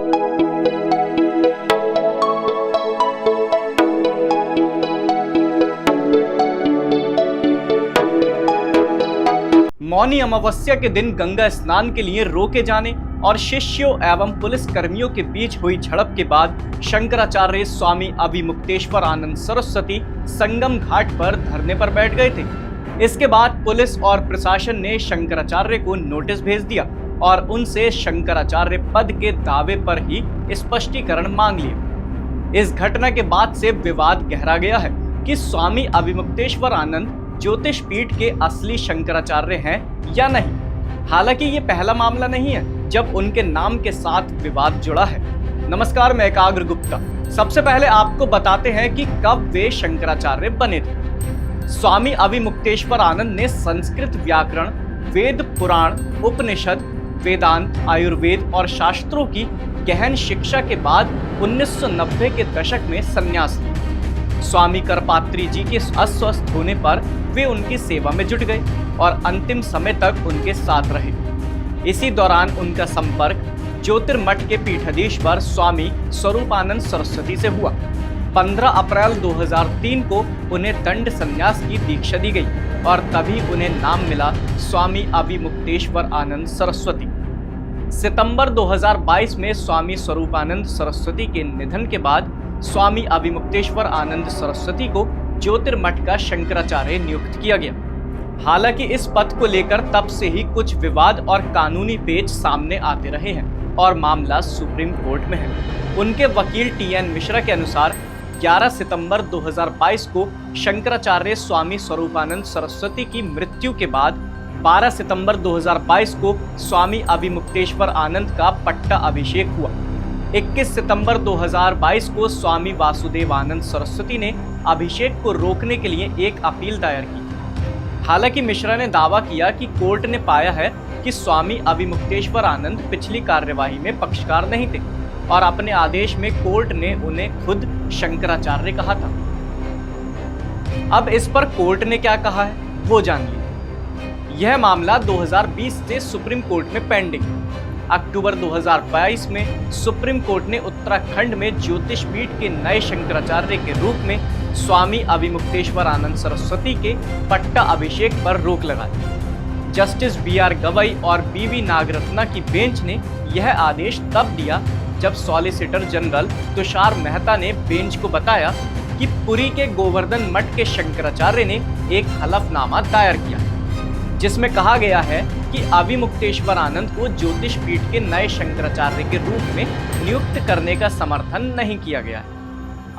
मौनी अमावस्या के दिन गंगा स्नान के लिए रोके जाने और शिष्यों एवं पुलिस कर्मियों के बीच हुई झड़प के बाद शंकराचार्य स्वामी अभिमुक्तेश्वर आनंद सरस्वती संगम घाट पर धरने पर बैठ गए थे। इसके बाद पुलिस और प्रशासन ने शंकराचार्य को नोटिस भेज दिया और उनसे शंकराचार्य पद के दावे पर ही स्पष्टीकरण मांग लिया। इस घटना के बाद से विवाद गहरा गया है कि स्वामी अभिमुक्तेश्वर आनंद ज्योतिष पीठ के असली शंकराचार्य हैं या नहीं। हालांकि ये पहला मामला नहीं है जब उनके नाम के साथ विवाद जुड़ा है। नमस्कार, मैं एकाग्र गुप्ता। सबसे पहले आपको बताते हैं कि कब वे शंकराचार्य बने थे। स्वामी अभिमुक्तेश्वर आनंद ने संस्कृत व्याकरण, वेद पुराण, उपनिषद, वेदांत, आयुर्वेद और शास्त्रों की गहन शिक्षा के बाद 1990 के दशक में संन्यास लिया। स्वामी करपात्री जी के अस्वस्थ होने पर वे उनकी सेवा में जुट गए और अंतिम समय तक उनके साथ रहे। इसी दौरान उनका संपर्क ज्योतिर्मठ के पीठाधीश्वर स्वामी स्वरूपानंद सरस्वती से हुआ। 15 अप्रैल 2003 को उन्हें दंड संन्यास की दीक्षा दी गई और तभी उन्हें नाम मिला स्वामी अभिमुक्तेश्वर आनंद सरस्वती। सितंबर 2022 में स्वामी स्वरूपानंद सरस्वती के निधन के बाद स्वामी अभिमुक्तेश्वर आनंद सरस्वती को ज्योतिर्मठ का शंकराचार्य नियुक्त किया गया। हालांकि इस पद को लेकर तब से ही कुछ विवाद और कानूनी पेच सामने आते रहे हैं और मामला सुप्रीम कोर्ट में है। उनके वकील TN मिश्रा के अनुसार 11 सितंबर 2022 को शंकराचार्य स्वामी स्वरूपानंद सरस्वती की मृत्यु के बाद 12 सितंबर 2022 को स्वामी अभिमुक्तेश्वर आनंद का पट्टा अभिषेक हुआ। 21 सितंबर 2022 को स्वामी वासुदेव आनंद सरस्वती ने अभिषेक को रोकने के लिए एक अपील दायर की। हालांकि मिश्रा ने दावा किया कि कोर्ट ने पाया है कि स्वामी अभिमुक्तेश्वर आनंद पिछली कार्यवाही में पक्षकार नहीं थे और अपने आदेश में कोर्ट ने उन्हें खुद शंकराचार्य कहा था। अब इस पर कोर्ट ने क्या कहा है वो जान लीजिए। यह मामला 2020 से सुप्रीम कोर्ट में पेंडिंग है। अक्टूबर 2022 में सुप्रीम कोर्ट ने उत्तराखंड में ज्योतिष पीठ के नए शंकराचार्य के रूप में स्वामी अभिमुक्तेश्वर आनंद सरस्वती के पट्टा अभिषेक पर रोक लगा दी। जस्टिस BR गवई और BV नागरत्ना की बेंच ने यह आदेश तब दिया जब सॉलिसिटर जनरल तुषार मेहता ने बेंच को बताया कि पुरी के गोवर्धन मठ के शंकराचार्य ने एक हलफनामा दायर किया जिसमें कहा गया है कि अभिमुक्तेश्वर आनंद को ज्योतिष पीठ के नए शंकराचार्य के रूप में नियुक्त करने का समर्थन नहीं किया गया है।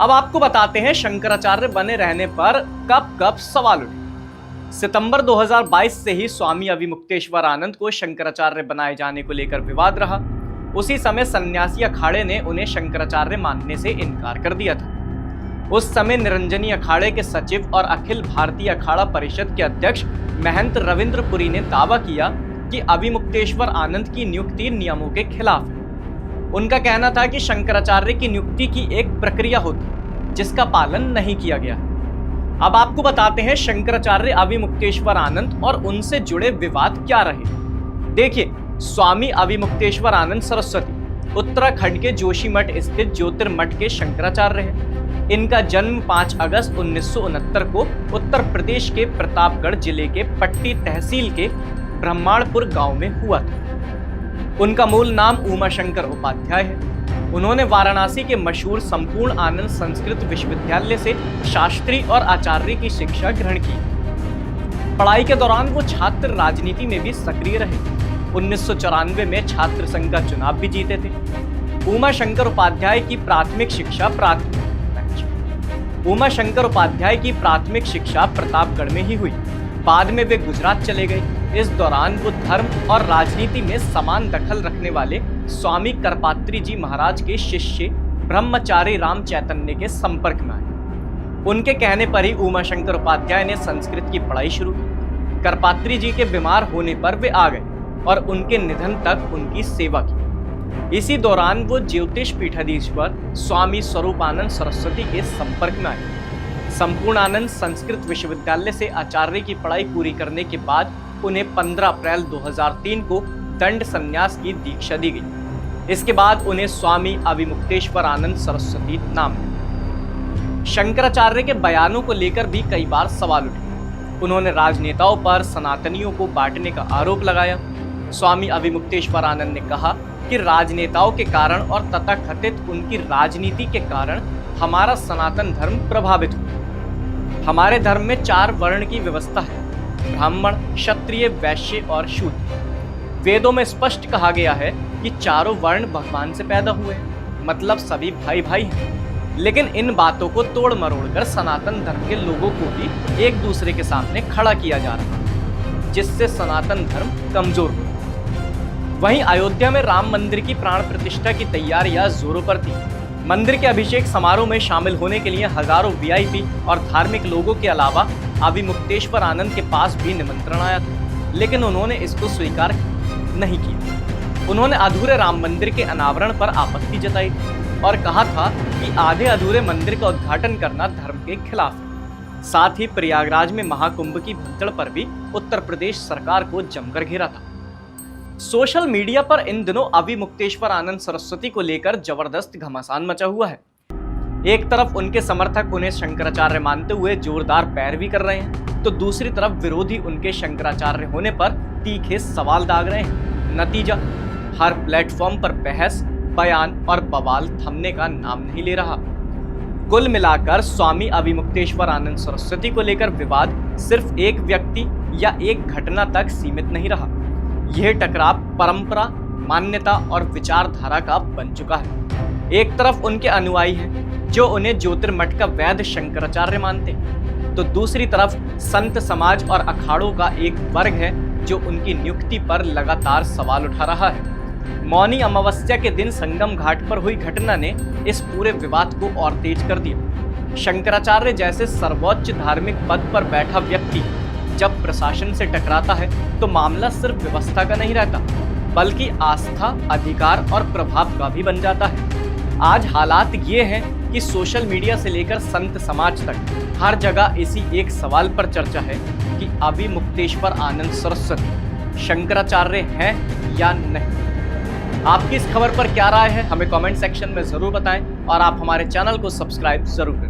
अब आपको बताते हैं शंकराचार्य बने रहने पर कब कब सवाल उठे। सितंबर 2022 से ही स्वामी अभिमुक्तेश्वर आनंद को शंकराचार्य बनाए जाने को लेकर विवाद रहा। उसी समय सन्यासी अखाड़े ने उन्हें शंकराचार्य मानने से इनकार कर दिया था। उस समय निरंजनी अखाड़े के सचिव और अखिल भारतीय अखाड़ा परिषद के अध्यक्ष महंत रविंद्र पुरी ने दावा किया कि अभिमुक्तेश्वर आनंद की नियुक्ति नियमों के खिलाफ है। उनका कहना था कि शंकराचार्य की नियुक्ति की एक प्रक्रिया होती जिसका पालन नहीं किया गया। अब आपको बताते हैं शंकराचार्य अभिमुक्तेश्वर आनंद और उनसे जुड़े विवाद क्या रहे। देखिए, स्वामी अभिमुक्तेश्वर आनंद सरस्वती उत्तराखंड के जोशीमठ स्थित ज्योतिर्मठ के शंकराचार्य हैं। इनका जन्म 5 अगस्त 1969 को उत्तर प्रदेश के प्रतापगढ़ जिले के पट्टी तहसील के ब्रह्माणपुर गांव में हुआ था। उनका मूल नाम उमाशंकर उपाध्याय है। उन्होंने वाराणसी के मशहूर संपूर्ण आनंद संस्कृत विश्वविद्यालय से शास्त्री और आचार्य की शिक्षा ग्रहण की। पढ़ाई के दौरान वो छात्र राजनीति में भी सक्रिय रहे। 1994 में छात्र संघ का चुनाव भी जीते थे। उमाशंकर उपाध्याय की प्राथमिक शिक्षा प्रतापगढ़ में ही हुई। बाद में वे गुजरात चले गए। इस दौरान वो धर्म और राजनीति में समान दखल रखने वाले स्वामी करपात्री जी महाराज के शिष्य ब्रह्मचारी राम चैतन्य के संपर्क में आए। उनके कहने पर ही उमाशंकर उपाध्याय ने संस्कृत की पढ़ाई शुरू की। करपात्री जी के बीमार होने पर वे आ गए और उनके निधन तक उनकी सेवा की। इसी दौरान वो ज्योतिष पीठाधीश्वर स्वामी स्वरूपानंद सरस्वती के संपर्क में आए। संपूर्ण आनंद संस्कृत विश्वविद्यालय से आचार्य की पढ़ाई पूरी करने के बाद उन्हें 15 अप्रैल 2003 को दंड संन्यास की दीक्षा दी गई। इसके बाद उन्हें स्वामी अविमुक्तेश्वर आनंद सरस्वती नाम मिला। शंकराचार्य के बयानों को लेकर भी कई बार सवाल उठे। उन्होंने राजनेताओं पर सनातनियों को बांटने का आरोप लगाया। स्वामी अविमुक्तेश्वर आनंद ने कहा कि राजनेताओं के कारण और तथाकथित उनकी राजनीति के कारण हमारा सनातन धर्म प्रभावित हुआ। हमारे धर्म में 4 वर्ण की व्यवस्था है, ब्राह्मण, क्षत्रिय, वैश्य और शूद्र। वेदों में स्पष्ट कहा गया है कि चारों वर्ण भगवान से पैदा हुए, मतलब सभी भाई भाई हैं। लेकिन इन बातों को तोड़ मरोड़ कर सनातन धर्म के लोगों को भी एक दूसरे के सामने खड़ा किया जा रहा है, जिससे सनातन धर्म कमजोर हुआ। वहीं अयोध्या में राम मंदिर की प्राण प्रतिष्ठा की तैयारियां जोरों पर थी। मंदिर के अभिषेक समारोह में शामिल होने के लिए हजारों वीआईपी और धार्मिक लोगों के अलावा अविमुक्तेश्वर आनंद के पास भी निमंत्रण आया था, लेकिन उन्होंने इसको स्वीकार नहीं किया। उन्होंने अधूरे राम मंदिर के अनावरण पर आपत्ति जताई और कहा था कि आधे अधूरे मंदिर का उद्घाटन करना धर्म के खिलाफ है। साथ ही प्रयागराज में महाकुंभ की भगदड़ पर भी उत्तर प्रदेश सरकार को जमकर घेरा था। सोशल मीडिया पर इन दिनों अविमुक्तेश्वर आनंद सरस्वती को लेकर जबरदस्त घमासान मचा हुआ है। एक तरफ उनके समर्थक उन्हें शंकराचार्य मानते हुए जोरदार पैरवी कर रहे हैं, तो दूसरी तरफ विरोधी उनके शंकराचार्य होने पर तीखे सवाल दाग रहे हैं। नतीजा, हर प्लेटफॉर्म पर बहस, बयान और बवाल थमने का नाम नहीं ले रहा। कुल मिलाकर स्वामी अविमुक्तेश्वर आनंद सरस्वती को लेकर विवाद सिर्फ एक व्यक्ति या एक घटना तक सीमित नहीं रहा। यह टकराव परंपरा, मान्यता और विचारधारा का बन चुका है। एक तरफ उनके अनुयायी हैं जो उन्हें ज्योतिर्मठ का वैद्य शंकराचार्य मानते हैं, तो दूसरी तरफ संत समाज और अखाड़ों का एक वर्ग है जो उनकी नियुक्ति पर लगातार सवाल उठा रहा है। मौनी अमावस्या के दिन संगम घाट पर हुई घटना ने इस पूरे विवाद को और तेज कर दिया। शंकराचार्य जैसे सर्वोच्च धार्मिक पद पर बैठा व्यक्ति जब प्रशासन से टकराता है तो मामला सिर्फ व्यवस्था का नहीं रहता, बल्कि आस्था, अधिकार और प्रभाव का भी बन जाता है। आज हालात ये हैं कि सोशल मीडिया से लेकर संत समाज तक हर जगह इसी एक सवाल पर चर्चा है कि अविमुक्तेश्वर आनंद सरस्वती शंकराचार्य हैं या नहीं। आपकी इस खबर पर क्या राय है, हमें कमेंट सेक्शन में जरूर बताएं और आप हमारे चैनल को सब्सक्राइब जरूर करें।